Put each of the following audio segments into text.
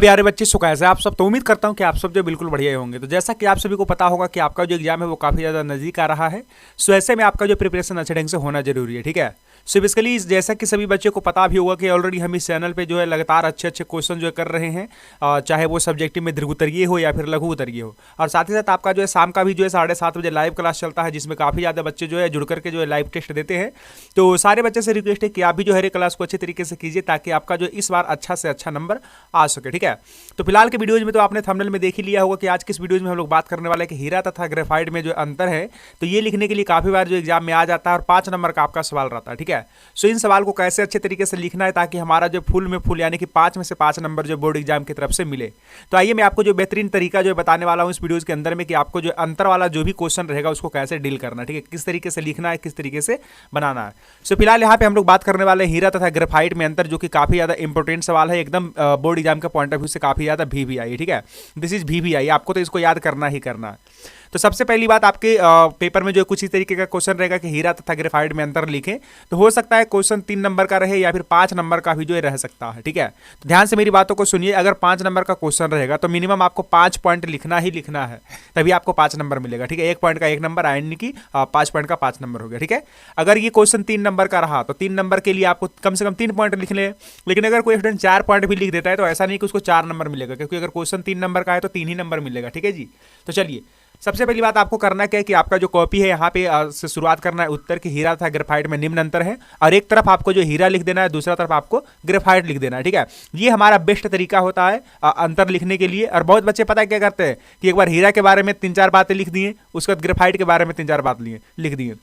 प्यारे बच्चे, सो कैसे आप सब। तो उम्मीद करता हूं कि आप सब जो बिल्कुल बढ़िया ही होंगे। तो जैसा कि आप सभी को पता होगा कि आपका जो एग्जाम है वो काफ़ी ज़्यादा नज़दीक आ रहा है। सो ऐसे में आपका जो प्रिपरेशन अच्छे ढंग से होना जरूरी है, ठीक है। सो बेसिकली जैसा कि सभी बच्चों को पता भी होगा कि ऑलरेडी हम इस चैनल पे जो है लगातार अच्छे अच्छे क्वेश्चन जो है कर रहे हैं, चाहे वो सब्जेक्टिव में दीर्घ उत्तरीय हो या फिर लघु उत्तरीय हो। और साथ ही साथ आपका जो है शाम का भी जो है 7:30 बजे लाइव क्लास चलता है, जिसमें काफ़ी ज़्यादा बच्चे जो है जुड़ करके जो है लाइव टेस्ट देते हैं। तो सारे बच्चे से रिक्वेस्ट है कि आप भी जो है क्लास को अच्छे तरीके से कीजिए, ताकि आपका जो इस बार अच्छा से अच्छा नंबर आ सके, ठीक है। तो फिलहाल के वीडियोज में तो आपने थंबनेल में देख ही लिया होगा कि आज किस वीडियोज में हम लोग बात करने वाले हैं कि हीरा तथा ग्रेफाइट में जो अंतर है। तो ये लिखने के लिए काफ़ी बार जो एग्जाम में आ जाता है और 5 नंबर का आपका सवाल रहता है, ठीक है। सो इन सवाल को कैसे अच्छे तरीके से लिखना है ताकि हमारा जो फुल में फुल यानी कि 5 में से 5 नंबर जो बोर्ड एग्जाम की तरफ से मिले। तो आइए मैं आपको जो बेहतरीन तरीका जो बताने वाला हूँ इस वीडियोज के अंदर में कि आपको जो अंतर वाला जो भी क्वेश्चन रहेगा उसको कैसे डील करना है, ठीक है। किस तरीके से लिखना है, किस तरीके से बनाना है। सो फिलहाल यहाँ पे हम लोग बात करने वाले हैं हीरा तथा ग्रेफाइट में अंतर, जो कि काफ़ी ज़्यादा इंपॉर्टेंट सवाल है, एकदम बोर्ड एग्जाम के पॉइंट ऑफ व्यू से काफ़ी ज़्यादा VVI है, ठीक है। दिस इज VVI, आपको तो इसको याद करना ही करना है। तो सबसे पहली बात, आपके पेपर में जो कुछ इस तरीके का क्वेश्चन रहेगा कि हीरा तथा ग्रेफाइट में अंतर लिखें। तो हो सकता है क्वेश्चन 3 नंबर का रहे या फिर 5 नंबर का भी जो है रह सकता है, ठीक है। तो ध्यान से मेरी बातों को सुनिए। अगर 5 नंबर का क्वेश्चन रहेगा तो मिनिमम आपको 5 पॉइंट लिखना ही लिखना है, तभी आपको 5 नंबर मिलेगा, ठीक है। 1 पॉइंट का 1 नंबर, यानी कि 5 पॉइंट का 5 नंबर हो गया, ठीक है। अगर ये क्वेश्चन 3 नंबर का रहा तो 3 नंबर के लिए आपको कम से कम 3 पॉइंट लिख ले। लेकिन अगर कोई स्टूडेंट 4 पॉइंट भी लिख देता है तो ऐसा नहीं कि उसको 4 नंबर मिलेगा, क्योंकि अगर क्वेश्चन 3 नंबर का है तो 3 ही नंबर मिलेगा, ठीक है जी। तो चलिए, सबसे पहली बात आपको करना क्या है कि आपका जो कॉपी है यहाँ पे से शुरुआत करना है उत्तर की हीरा तथा ग्रेफाइट में निम्न अंतर है, और एक तरफ आपको जो हीरा लिख देना है, दूसरा तरफ आपको ग्रेफाइट लिख देना है, ठीक है। ये हमारा बेस्ट तरीका होता है अंतर लिखने के लिए। और बहुत बच्चे पता है क्या करते हैं कि एक बार हीरा के बारे में 3-4 बातें लिख दिए, उसके बाद ग्रेफाइट के बारे में 3-4 बात लिख दिए।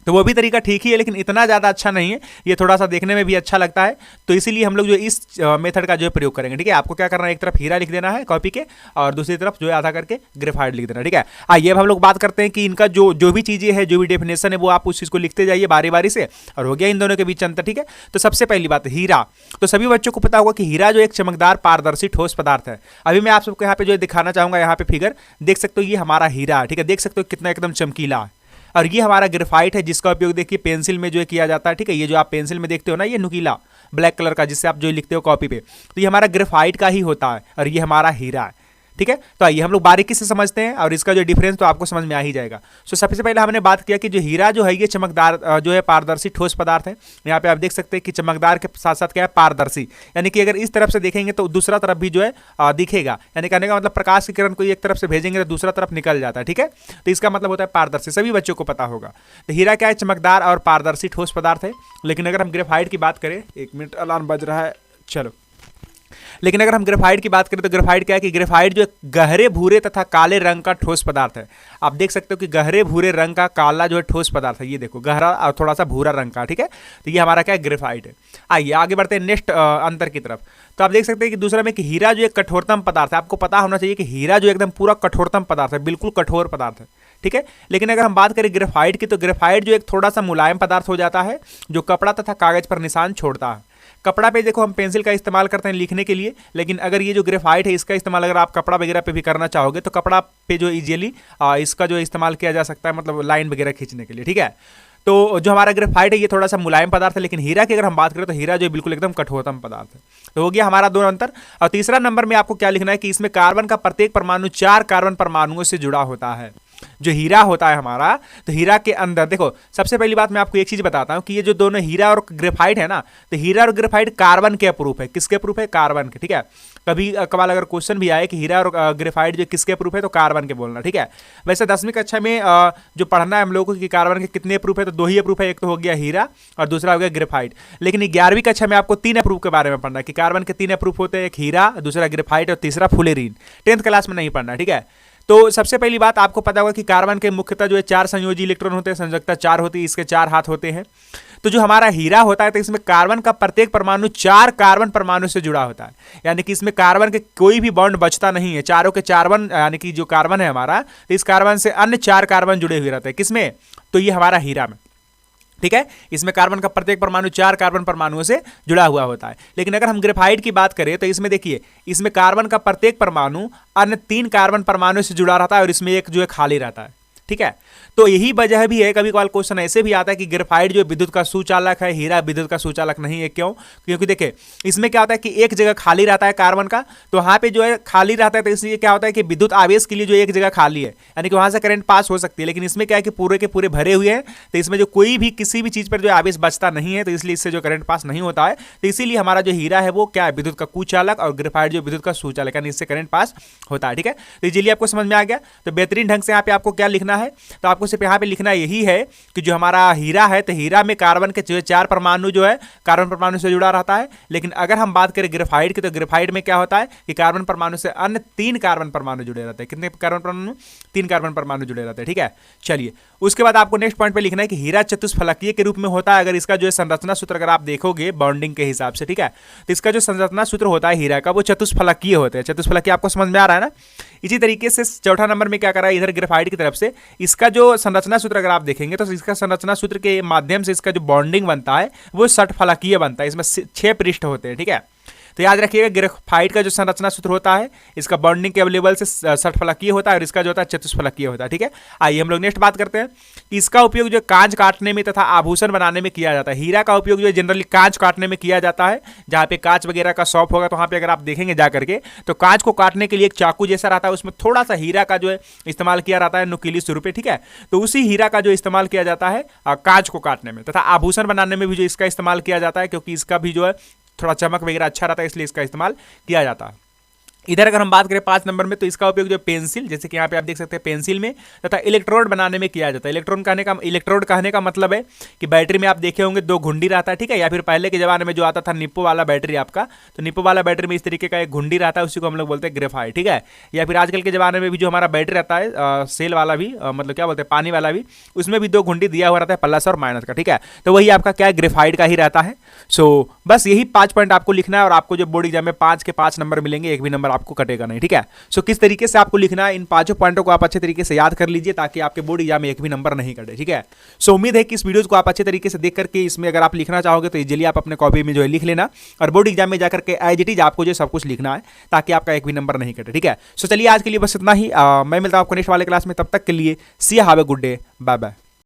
तो वो भी तरीका ठीक ही है, लेकिन इतना ज़्यादा अच्छा नहीं है, ये थोड़ा सा देखने में भी अच्छा लगता है। तो इसीलिए हम लोग जो इस मेथड का जो है प्रयोग करेंगे, ठीक है। आपको क्या करना है, एक तरफ हीरा लिख देना है कॉपी के, और दूसरी तरफ जो है आधा करके ग्रेफाइट लिख देना, ठीक है। आइए अब हम लोग बात करते हैं कि इनका जो भी चीज़ें हैं, जो भी डेफिनेशन है, वो आप उस चीज़ को लिखते जाइए बारी बारी से। और हो गया इन दोनों के बीच अंतर, ठीक है। तो सबसे पहली बात, हीरा। तो सभी बच्चों को पता होगा कि हीरा जो एक चमकदार पारदर्शी ठोस पदार्थ है। अभी मैं आप सबको यहाँ पे जो दिखाना चाहूँगा, यहाँ पे फिगर देख सकते हो, ये हमारा हीरा है, ठीक है। देख सकते हो कितना एकदम चमकीला है। और ये हमारा ग्रेफाइट है, जिसका उपयोग देखिए पेंसिल में जो है किया जाता है, ठीक है। ये जो आप पेंसिल में देखते हो ना, ये नुकीला ब्लैक कलर का, जिससे आप जो लिखते हो कॉपी पे, तो ये हमारा ग्रेफाइट का ही होता है, और ये हमारा हीरा है, ठीक है। तो आइए हम लोग बारीकी से समझते हैं, और इसका जो डिफरेंस तो आपको समझ में आ ही जाएगा। सो सबसे पहले हमने बात किया कि जो हीरा जो है ये चमकदार जो है पारदर्शी ठोस पदार्थ है। यहाँ पे आप देख सकते हैं कि चमकदार के साथ साथ क्या है, पारदर्शी, यानी कि अगर इस तरफ से देखेंगे तो दूसरा तरफ भी जो है दिखेगा। यानी कहने का मतलब प्रकाश की किरण को एक तरफ से भेजेंगे तो दूसरा तरफ निकल जाता है, ठीक है। तो इसका मतलब होता है पारदर्शी, सभी बच्चों को पता होगा। तो हीरा क्या है, चमकदार और पारदर्शी ठोस पदार्थ है। लेकिन अगर हम ग्रेफाइट की बात करें, 1 मिनट अलार्म बज रहा है, चलो। लेकिन अगर हम ग्रेफाइट की बात करें तो ग्रेफाइट क्या है कि ग्रेफाइट जो गहरे भूरे तथा काले रंग का ठोस पदार्थ है। आप देख सकते हो कि गहरे भूरे रंग का काला जो है ठोस पदार्थ है, ये देखो गहरा और थोड़ा सा भूरा रंग का, ठीक है। तो ये हमारा क्या है, ग्रेफाइट है। आइए आगे बढ़ते हैं नेक्स्ट अंतर की तरफ। तो आप देख सकते हैं कि दूसरा में कि हीरा जो एक कठोरतम पदार्थ है। आपको पता होना चाहिए कि हीरा जो एकदम पूरा कठोरतम पदार्थ है, बिल्कुल कठोर पदार्थ है, ठीक है। लेकिन अगर हम बात करें ग्रेफाइट की, तो ग्रेफाइट जो एक थोड़ा सा मुलायम पदार्थ हो जाता है, जो कपड़ा तथा कागज पर निशान छोड़ता है। कपड़ा पे देखो हम पेंसिल का इस्तेमाल करते हैं लिखने के लिए, लेकिन अगर ये जो ग्रेफाइट है इसका इस्तेमाल अगर आप कपड़ा वगैरह पे भी करना चाहोगे तो कपड़ा पे जो इजीली इसका जो इस्तेमाल किया जा सकता है, मतलब लाइन वगैरह खींचने के लिए, ठीक है। तो जो हमारा ग्रेफाइट है ये थोड़ा सा मुलायम पदार्थ है, लेकिन हीरा की अगर हम बात करें तो हीरा जो बिल्कुल एकदम कठोरतम पदार्थ है। तो हो गया हमारा 2 अंतर। और तीसरा नंबर में आपको क्या लिखना है कि इसमें कार्बन का प्रत्येक परमाणु 4 कार्बन परमाणुओं से जुड़ा होता है। जो हीरा होता है हमारा, तो हीरा के अंदर देखो, सबसे पहली बात मैं आपको एक चीज बताता हूं कि ये जो दोनों हीरा और ग्रेफाइट है ना, तो हीरा और ग्रेफाइट कार्बन के प्रूफ है। किसके प्रूफ है, कार्बन के, ठीक है। कभी कभार अगर क्वेश्चन भी आए कि हीरा और ग्रेफाइट जो किसके प्रूफ है, तो कार्बन के बोलना, ठीक है। वैसे 10वीं कक्षा में जो पढ़ना है हम लोगों को कि कार्बन के कितने प्रूफ है, तो 2 ही प्रूफ है, एक तो हो गया हीरा और दूसरा हो गया ग्रेफाइट। लेकिन 11वीं कक्षा में आपको 3 प्रूफ के बारे में पढ़ना है कि कार्बन के 3 प्रूफ होते हैं, एक हीरा, दूसरा ग्रेफाइट और तीसरा फुलेरीन। 10th क्लास में नहीं पढ़ना, ठीक है। तो सबसे पहली बात आपको पता होगा कि कार्बन के मुख्यतः जो है 4 संयोजी इलेक्ट्रॉन होते हैं, संयोजकता 4 होती है, इसके 4 हाथ होते हैं। तो जो हमारा हीरा होता है तो इसमें कार्बन का प्रत्येक परमाणु 4 कार्बन परमाणु से जुड़ा होता है, यानी कि इसमें कार्बन के कोई भी बॉन्ड बचता नहीं है। चारों के कार्बन, यानी कि जो कार्बन है हमारा, तो इस कार्बन से अन्य 4 कार्बन जुड़े हुए रहते हैं। किसमें, तो ये हमारा हीरा में, ठीक है। इसमें कार्बन का प्रत्येक परमाणु 4 कार्बन परमाणुओं से जुड़ा हुआ होता है। लेकिन अगर हम ग्रेफाइट की बात करें तो इसमें देखिए, इसमें कार्बन का प्रत्येक परमाणु अन्य 3 कार्बन परमाणु से जुड़ा रहता है, और इसमें एक जो है खाली रहता है। ठीक है। तो यही वजह भी है, कभी कभार क्वेश्चन ऐसे भी आता है कि ग्रेफाइट जो विद्युत का सुचालक है, हीरा विद्युत का सुचालक नहीं है। क्यों? क्योंकि देखिए इसमें क्या होता है कि एक जगह खाली रहता है कार्बन का, तो वहां पे जो है खाली रहता है, तो इसलिए क्या होता है कि विद्युत आवेश के लिए जो एक जगह खाली है, यानी कि वहां से करंट पास हो सकती है। लेकिन इसमें क्या है कि पूरे के पूरे भरे हुए हैं, तो इसमें जो कोई भी किसी भी चीज पर जो आवेश बचता नहीं है, तो इसलिए इससे जो करंट पास नहीं होता है। तो इसीलिए हमारा जो हीरा है वो क्या है, विद्युत का कुचालक, और ग्रेफाइट जो विद्युत का सुचालक, यानी इससे करंट पास होता है। ठीक है, तो इसीलिए आपको समझ में आ गया। तो बेहतरीन ढंग से यहाँ पे आपको क्या लिखना है, तो आपको सिर्फ यहाँ पे लिखना यही है कि जो हमारा हीरा है, तो हीरा में कार्बन के जो 4 परमाणु जो है कार्बन परमाणु से जुड़ा रहता है। लेकिन अगर हम बात करें ग्रेफाइट की, तो ग्रेफाइट में क्या होता है कि कार्बन परमाणु से अन्य 3 कार्बन परमाणु जुड़े रहते हैं। कितने कार्बन परमाणु? 3 कार्बन परमाणु जुड़े रहते हैं। ठीक है, चलिए उसके बाद आपको नेक्स्ट पॉइंट पे लिखना है कि हीरा चतुष्फलकीय के रूप में होता है। अगर इसका जो है संरचना सूत्र अगर आप देखोगे बॉन्डिंग के हिसाब से, ठीक है, तो इसका जो संरचना सूत्र होता है हीरा का, वो चतुष्फलकीय होते हैं। चतुष्फलकीय आपको समझ में आ रहा है ना। इसी तरीके से चौथा नंबर में क्या कर रहा है इधर ग्रेफाइट की तरफ से, इसका जो संरचना सूत्र अगर आप देखेंगे, तो इसका संरचना सूत्र के माध्यम से इसका जो बॉन्डिंग बनता है वो षटफलकीय बनता है। इसमें 6 पृष्ठ होते हैं। ठीक है, तो याद रखिएगा ग्रेफाइट का जो संरचना सूत्र होता है, इसका बॉन्डिंग के अवेलेबल से षटफलकीय होता है, और इसका जो होता है चतुष्फलकीय होता है। ठीक है, आइए हम लोग नेक्स्ट बात करते हैं। इसका उपयोग जो कांच काटने में तथा आभूषण बनाने में किया जाता है। हीरा का उपयोग जो जनरली कांच काटने में किया जाता है, जहाँ पे कांच वगैरह का शॉप होगा, तो वहाँ पे अगर आप देखेंगे जा करके, तो कांच को काटने के लिए एक चाकू जैसा रहता है, उसमें थोड़ा सा हीरा का जो है इस्तेमाल किया रहता है, नुकीली स्वरूप पे। ठीक है, तो उसी हीरा का जो इस्तेमाल किया जाता है कांच को काटने में, तथा आभूषण बनाने में भी जो इसका इस्तेमाल किया जाता है, क्योंकि इसका भी जो है थोड़ा चमक वगैरह अच्छा रहता है, इसलिए इसका इस्तेमाल किया जाता है। इधर अगर हम बात करें 5 नंबर में, तो इसका उपयोग जो पेंसिल, जैसे कि यहाँ पे आप देख सकते हैं पेंसिल में, तथा इलेक्ट्रोड बनाने में किया जाता है। इलेक्ट्रोड कहने का मतलब है कि बैटरी में आप देखे होंगे 2 घुंडी रहता है। ठीक है, या फिर पहले के जमाने में जो आता था निप्पो वाला बैटरी आपका, तो निप्पो वाला बैटरी में इस तरीके का एक घुंडी रहता है, उसी को हम लोग बोलते हैं ग्रेफाइट। ठीक है, या फिर आजकल के जमाने में भी जो हमारा बैटरी रहता है सेल वाला भी, मतलब क्या बोलते हैं पानी वाला भी, उसमें भी 2 घुंडी दिया हुआ रहता है, प्लस और माइनस का। ठीक है, तो वही आपका क्या है ग्रेफाइट का ही रहता है। सो बस यही 5 पॉइंट आपको लिखना है, और आपको जो बोर्ड एग्जाम में 5 के 5 नंबर मिलेंगे, एक भी नंबर आपको कटेगा नहीं। ठीक है, सो किस तरीके से आपको लिखना है, इन 5 पॉइंटों को आप अच्छे तरीके से याद कर लीजिए, ताकि आपके बोर्ड एग्जाम में एक भी नंबर नहीं कटे। ठीक है, सो उम्मीद है कि इस वीडियोस को आप अच्छे तरीके से देख करके इसमें अगर आप लिखना चाहोगे, तो इजीली आप अपने कॉपी में जो है लिख लेना, और बोर्ड एग्जाम में जाकर के एज इट इज आपको जो सब कुछ लिखना है, ताकि आपका एक भी नंबर नहीं कटे। ठीक है, सो चलिए आज के लिए बस इतना ही। मैं मिलता हूं आपको नेक्स्ट वाले क्लास में, तब तक के लिए see have a good day, bye bye.